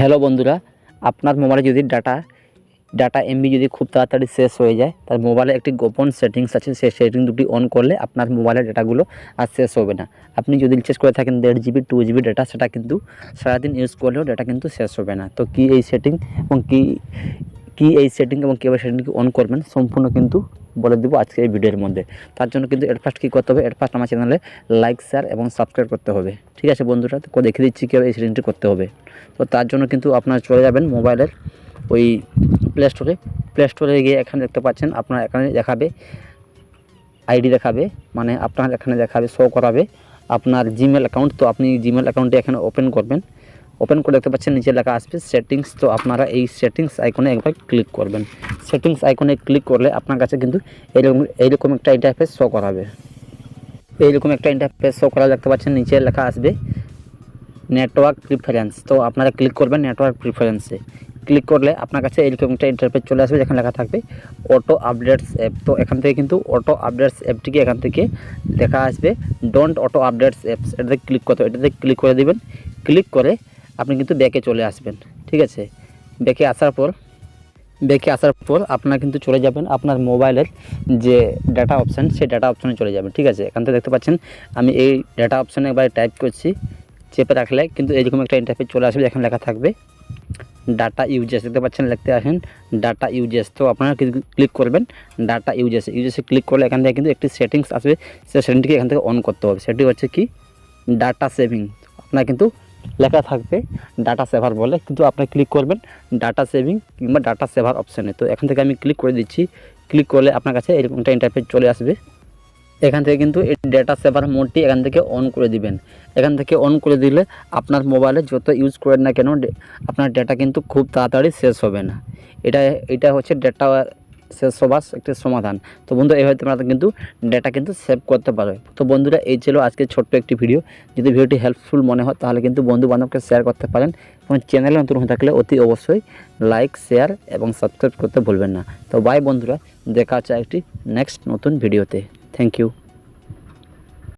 Hello বন্ধুরা, আপনার মোবাইলে যদি ডাটা এমবি যদি খুব তাড়াতাড়ি শেষ হয়ে যায়, তার মোবাইলে একটি গোপন সেটিংস আছে। সেই সেটিং দুটি অন করলে আপনার মোবাইলের ডাটাগুলো আর শেষ হবে না। আপনি যদি রিচার্জ করে থাকেন 1.5 জিবি 2 জিবি ডাটা, সেটা কিন্তু সারাদিন ইউজ করলেও ডাটা কিন্তু শেষ হবে না। তো কী এই সেটিং এবং কীভাবে সেটিংকে অন করবেন সম্পূর্ণ কিন্তু বলে দেবো আজকে এই ভিডিওর মধ্যে। তার জন্য কিন্তু এর ফার্স্ট কী করতে হবে, এর ফার্স্ট আমার চ্যানেলে লাইক, শেয়ার এবং সাবস্ক্রাইব করতে হবে। ঠিক আছে বন্ধুরা, তো দেখে দিচ্ছি কীভাবে এই সেটিংটি করতে হবে। তো তার জন্য কিন্তু আপনারা চলে যাবেন মোবাইলের ওই প্লে স্টোরে গিয়ে এখানে দেখতে পাচ্ছেন, আপনার এখানে দেখাবে আইডি দেখাবে, মানে আপনার এখানে দেখাবে, শো করাবে আপনার জিমেল অ্যাকাউন্ট। তো আপনি জিমেল অ্যাকাউন্টটি এখানে ওপেন করবেন। ওপেন করে দেখতে পাচ্ছেন নিচে লেখা আসবে সেটিংস। তো আপনারা এই সেটিংস আইকনে একবার ক্লিক করবেন। সেটিংস আইকনে ক্লিক করলে আপনার কাছে কিন্তু এইরকম একটা ইন্টারফেস শো করাবে। এইরকম একটা ইন্টারফেস শো করা দেখতে পাচ্ছেন, নিচে লেখা আসবে নেটওয়ার্ক প্রিফারেন্স। তো আপনারা ক্লিক করবেন নেটওয়ার্ক প্রিফারেন্সে। ক্লিক করলে আপনার কাছে এরকম একটা ইন্টারফেস চলে আসবে, যেখানে লেখা থাকবে অটো আপডেটস অ্যাপ। তো এখান থেকে কিন্তু অটো আপডেটস অ্যাপটিকে এখান থেকে লেখা আসবে ডোন্ট অটো আপডেটস অ্যাপস, এটাতে ক্লিক করতে হবে। এটাতে ক্লিক করে দেবেন। ক্লিক করে আপনি কিন্তু ব্যাকে চলে আসবেন। ঠিক আছে, ব্যাকে আসার পর আপনারা কিন্তু চলে যাবেন আপনার মোবাইলের যে ডাটা অপশান, সেই ডাটা অপশানে চলে যাবেন। ঠিক আছে, এখান থেকে দেখতে পাচ্ছেন আমি এই ডাটা অপশানে একবার টাইপ করছি, চেপে রাখলে কিন্তু এরকম একটা ইন্টারফেস চলে আসবে, এখানে লেখা থাকবে ডাটা ইউজেস। দেখতে পাচ্ছেন লিখতে আসেন ডাটা ইউজেস। তো আপনারা ক্লিক করবেন ডাটা ইউজেসে ক্লিক করলে এখান থেকে কিন্তু একটি সেটিংস আসবে, সেই সেটিংটিকে এখান থেকে অন করতে হবে। সেটি হচ্ছে কি ডাটা সেভিং। আপনার কিন্তু লেখা থাকবে ডাটা সেভার বলে, কিন্তু আপনি ক্লিক করবেন ডাটা সেভিং কিংবা ডাটা সেভার অপশানে। তো এখান থেকে আমি ক্লিক করে দিচ্ছি। ক্লিক করলে আপনার কাছে এরকম একটা ইন্টারফেস চলে আসবে। এখান থেকে কিন্তু এই ডেটা সেভার মোডটি এখান থেকে অন করে দিবেন। এখান থেকে অন করে দিলে আপনার মোবাইলে যত ইউজ করেন না কেন আপনার ডেটা কিন্তু খুব তাড়াতাড়ি শেষ হবে না। এটা হচ্ছে ডেটা শেষ হবার একটি সমাধান। তো বন্ধুরা, এইভাবে তোমরা কিন্তু ডেটা কিন্তু সেভ করতে পারবে। তো বন্ধুরা, এই ছিল আজকে ছোট্ট একটি ভিডিও। যদি ভিডিওটি হেল্পফুল মনে হয় তাহলে কিন্তু বন্ধু বান্ধবকে শেয়ার করতে পারেন, এবং চ্যানেলে নতুন হয়ে থাকলে অতি অবশ্যই লাইক, শেয়ার এবং সাবস্ক্রাইব করতে ভুলবেন না। তো বাই বন্ধুরা, দেখা হচ্ছে একটি নেক্সট নতুন ভিডিওতে। Thank you.